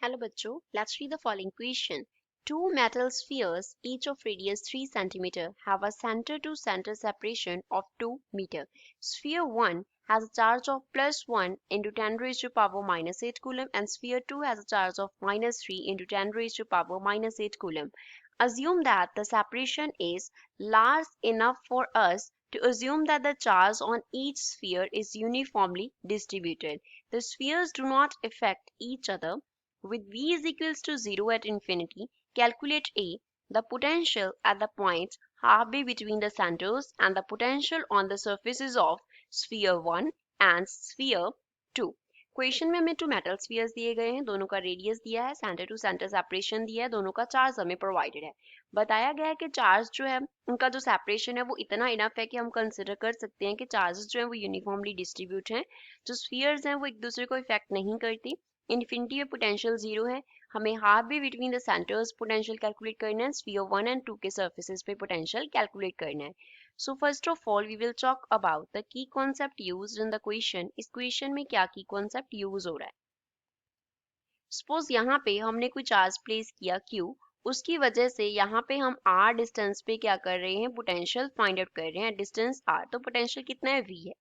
Hello bachcho, let's read the following question. Two metal spheres, each of radius 3 cm, have a center-to-center separation of 2 meter. Sphere 1 has a charge of +1 into 10 raised to power minus 8 coulomb and sphere 2 has a charge of -3 into 10 raised to power minus 8 coulomb. Assume that the separation is large enough for us to assume that the charge on each sphere is uniformly distributed. The spheres do not affect each other. With V is equals to 0 at infinity, calculate A, the potential at the points halfway between the centers and the potential on the surfaces of sphere 1 and sphere 2. Question में हमें to metal spheres दिए गए हैं, दोनों का radius दिया है, centre to centre separation दिया है, दोनों का चार्ज हमें प्रोवाइडेड है। बताया गया है कि चार्ज जो है उनका जो सेपरेशन है वो इतना इनफ है कि हम कंसिडर कर सकते हैं कि चार्जेस जो है वो यूनिफॉर्मली डिस्ट्रीब्यूट हैं। जो स्फीयर्स हैं वो एक दूसरे को इफेक्ट नहीं करती। इन्फिनिटी में पोटेंशियल 0 है, हमें half way between the centres potential calculate करना है, स्फीयर 1 एंड 2 के सर्फेसेस पे पोटेंशियल कैलकुलेट करना है। So first of all we will talk about the key concept used in the question. इस क्वेश्चन में क्या की कॉन्सेप्ट यूज हो रहा है। सपोज यहाँ पे हमने कोई चार्ज प्लेस किया Q, उसकी वजह से यहाँ पे हम R डिस्टेंस पे क्या कर रहे हैं, पोटेंशियल फाइंड आउट कर रहे हैं, डिस्टेंस R, तो पोटेंशियल कितना है, V है।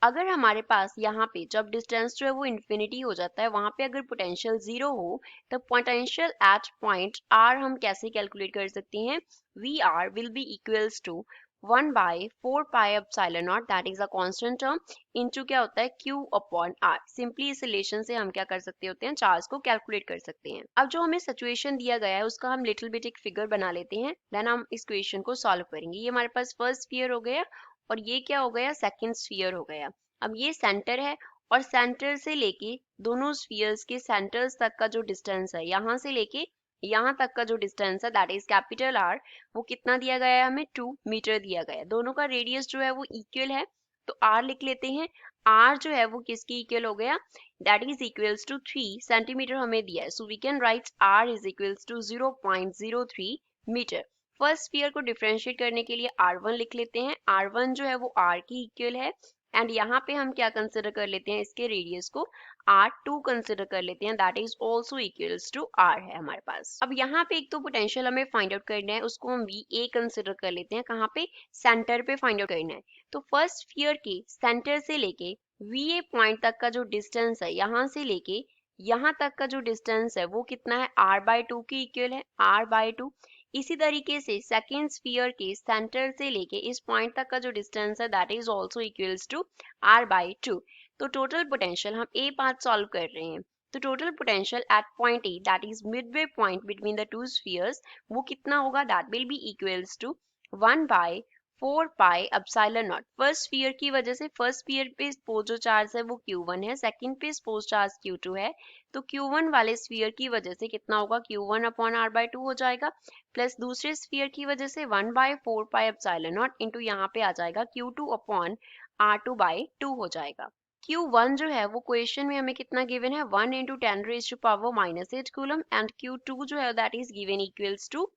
अगर हमारे पास यहाँ पे जब डिस्टेंस जो है वो इन्फिनिटी हो जाता है, वहां पे अगर पोटेंशियल 0 हो, तो पोटेंशियल एट पॉइंट R हम कैसे कैलकुलेट कर सकते हैं, VR will be equals to 1 by 4 pi epsilon naught, that is a constant term, into क्या होता है Q upon R। सिंपली इस रिलेशन से हम क्या कर सकते होते हैं, चार्ज को कैलकुलेट कर सकते हैं। अब जो हमें सिचुएशन दिया गया है उसका हम लिटिल बिट एक फिगर बना लेते हैं, देन हम इस क्वेश्चन को सॉल्व करेंगे। ये हमारे पास फर्स्ट स्फीयर हो गया और ये क्या हो गया, सेकंड स्फीयर हो गया। अब ये सेंटर है और सेंटर से लेके दोनों स्फीयर्स के सेंटर्स तक का जो डिस्टेंस है, यहाँ से लेके यहाँ तक का जो डिस्टेंस है दैट इज कैपिटल R, वो कितना दिया गया है, हमें 2 मीटर दिया गया है। दोनों का रेडियस जो है वो इक्वल है, तो R लिख लेते हैं। R जो है वो किसके इक्वल हो गया, that is equals to 3 centimeter हमें दिया है, so we can write R is equals to 0.03 meter. First sphere को डिफरेंशिएट करने के लिए R1 लिख लेते हैं। R1 जो है वो R की इक्वल है एंड यहाँ पे हम क्या कंसिडर कर लेते हैं, इसके रेडियस को R2 कंसिडर कर लेते हैं, that is also equals to R है हमारे पास। अब यहाँ पे एक तो पोटेंशियल हमें फाइंड आउट करना है, उसको हम VA कंसिडर कर लेते हैं, कहाँ पे, सेंटर पे फाइंड आउट करना है। तो फर्स्ट स्फीयर के सेंटर से लेके VA पॉइंट तक का जो डिस्टेंस है, यहाँ से लेके यहाँ तक का जो डिस्टेंस है वो कितना है, R/2 की इक्वल है, R/2। इसी तरीके से सेकेंड स्फीयर के सेंटर से लेके इस पॉइंट तक का जो डिस्टेंस है that is also equals to R/2। तो टोटल पोटेंशियल हम ए पार्ट सॉल्व कर रहे हैं, तो total potential at point A that is midway point between the two spheres वो कितना होगा, that will be equals to 1 by 4 pi epsilon naught। First sphere की वजह से फर्स्ट स्फीयर पे सपोज जो चार्ज है वो Q1 है, सेकंड पे सपोज चार्ज Q2 है, तो Q1 वाले स्फीयर की वजह से कितना होगा, Q1 अपॉन R/2 हो जाएगा, प्लस दूसरे स्फीयर की वजह से 1 by 4 pi epsilon naught into यहाँ पे आ जाएगा Q2 अपॉन R2/2 हो जाएगा। Q1 जो है वो क्वेश्चन में हमें कितना गिवन है, 1 into 10 raised to power -8 coulomb and Q2 जो है that is given equals to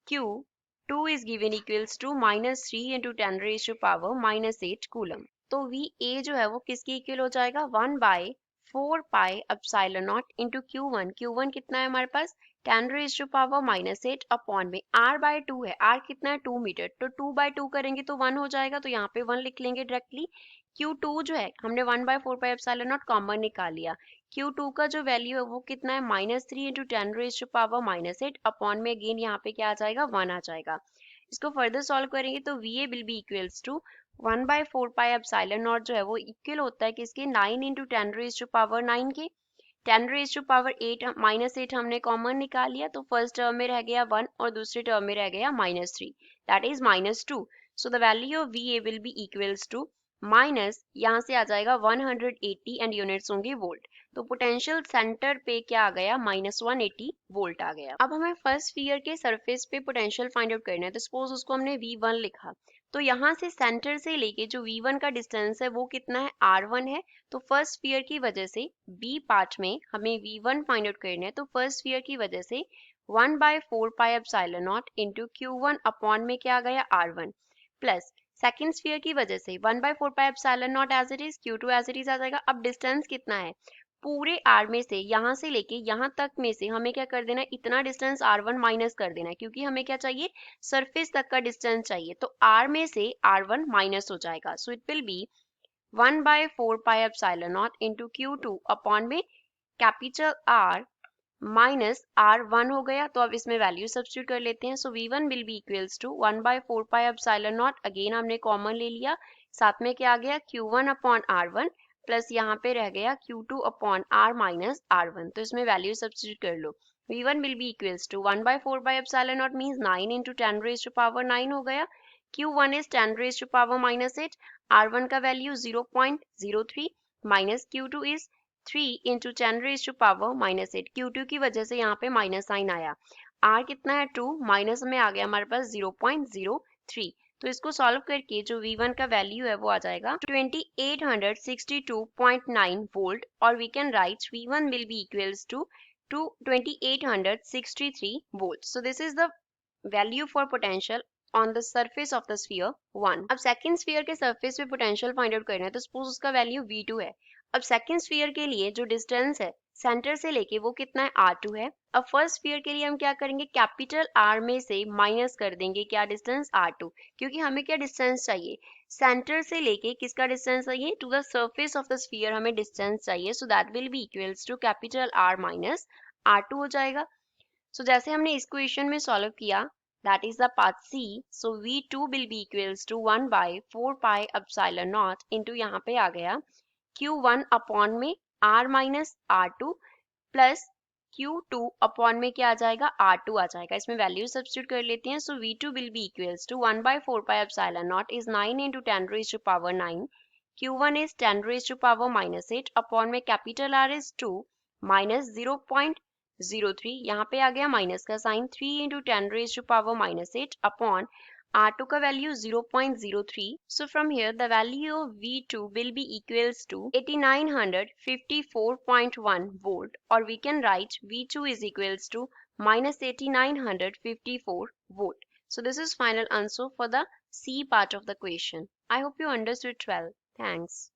Q2 is given equals to -3 into 10 raised to power -8 coulomb. तो VA जो है वो किसके इक्वल हो जाएगा, 1 by 4 pi epsilon naught into Q1। Q1 कितना है हमारे पास, 10 raised to power -8 अपॉन में R/2 है, R कितना है 2 मीटर, तो 2/2 करेंगे तो 1 हो जाएगा, तो यहाँ पे 1 लिख लेंगे डायरेक्टली। Q2 जो है हमने 1 by 4 pi epsilon naught common निकाल लिया, Q2 का जो वैल्यू है वो कितना है, -3 into 10 raised to power -8 upon में अगेन यहाँ पे क्या आ जाएगा, 1 आ जाएगा। इसको फर्दर सॉल्व करेंगे तो VA will be equals to 1 by 4 pi epsilon naught जो है वो इक्वल होता है किसके, 9 into 10 raised to power 9 के। 10 raised to power 8 -8 हमने कॉमन निकाल लिया, तो फर्स्ट टर्म में रह गया 1 और दूसरे टर्म में रह गया -3, that is -2। So the value of VA will be equals to minus, यहाँ से आ जाएगा 180 एंड यूनिट्स होंगे वोल्ट, तो पोटेंशियल सेंटर पे क्या आ गया, -180 वोल्ट आ गया। अब हमें फर्स्ट स्फीयर के सरफेस पे पोटेंशियल फाइंड आउट करना है, तो सपोज उसको हमने V1 लिखा, तो यहाँ से सेंटर से लेके जो V1 का डिस्टेंस है वो कितना है, R1 है। तो फर्स्ट स्फीयर की वजह से B पार्ट में हमें V1 फाइंड आउट करना है, तो फर्स्ट स्फीयर की वजह से 1 by 4 pi epsilon naught into Q1 upon में क्या आ गया, R1, प्लस सेकेंड स्फीयर की वजह से 1 by 4 pi epsilon naught as it is, Q2 as it is आ जाएगा। अब डिस्टेंस कितना है, पूरे R में से यहाँ से लेके यहाँ तक में से हमें क्या कर देना है, इतना डिस्टेंस R1 माइनस कर देना है, क्योंकि हमें क्या चाहिए, सरफेस तक का डिस्टेंस चाहिए। तो R में से R1 माइनस हो जाएगा, so it will be 1/4πε0 into Q2 upon में कैपिटल R माइनस R1 हो गया। तो अब इसमें वैल्यू सब्स्टिट्यूट कर लेते हैं। So V1 will be equals to 1/4πε0, again हमने कॉमन ले लिया, साथ में क्या आ गया, Q1 अपॉन R1 प्लस यहाँ पे रह गया Q2 upon R minus R1। तो इसमें वैल्यू सब्स्टिट्यूट कर लो। V1 will be equals to 1/4πε0 means 9 into 10 raise to power 9 हो गया। Q1 is 10 raise to power minus 8, R1 का value 0.03 minus Q2 is 3 into 10 raise to power minus 8। Q2 की वजह से यहाँ पे माइनस साइन आया। R कितना है 2, माइनस में आ गया हमारे पास 0.03। तो इसको सॉल्व करके जो V1 का वैल्यू है वो आ जाएगा 2862.9 वोल्ट, और we can write V1 will be equals to 2863 volt. So this is the value for potential on the surface of the sphere 1। अब सेकंड स्फीयर के सरफेस पे पोटेंशियल फाइंड आउट करना है, तो सपोज उसका वैल्यू V2 है। अब second sphere के लिए जो डिस्टेंस है सेंटर से लेके वो कितना है, R2 है। अब फर्स्ट स्फीयर के लिए हम क्या करेंगे, कैपिटल R में से माइनस कर देंगे क्या डिस्टेंस, R2, क्योंकि हमें क्या डिस्टेंस चाहिए, सेंटर से लेके किसका डिस्टेंस चाहिए, to the surface of the sphere हमें डिस्टेंस चाहिए। So that will be equals to capital R minus R2 हो जाएगा। सो जैसे हमने इस क्वेश्चन में सॉल्व किया, that is the part C, so V2 will be equals to 1/4πε0 into यहाँ पे आ गया Q1 अपॉन में R minus R2 plus Q2 upon में क्या आ जाएगा, R2 आ जाएगा। इसमें वैल्यू सब्स्टिट्यूट कर लेते हैं। सो V2 will be equals to 1/4πε0 is 9 into 10 raised to power 9, Q1 is 10 raised to power minus 8 upon में कैपिटल R is 2 माइनस 0.03, यहाँ पे आ गया माइनस का sign, 3 into 10 raise to power minus 8 upon R2 का value 0.03। So from here the value of V2 will be equals to 8954.1 volt, और we can write V2 is equals to minus 8954 volt. So this is final answer for the C part of the question. I hope you understood well. Thanks.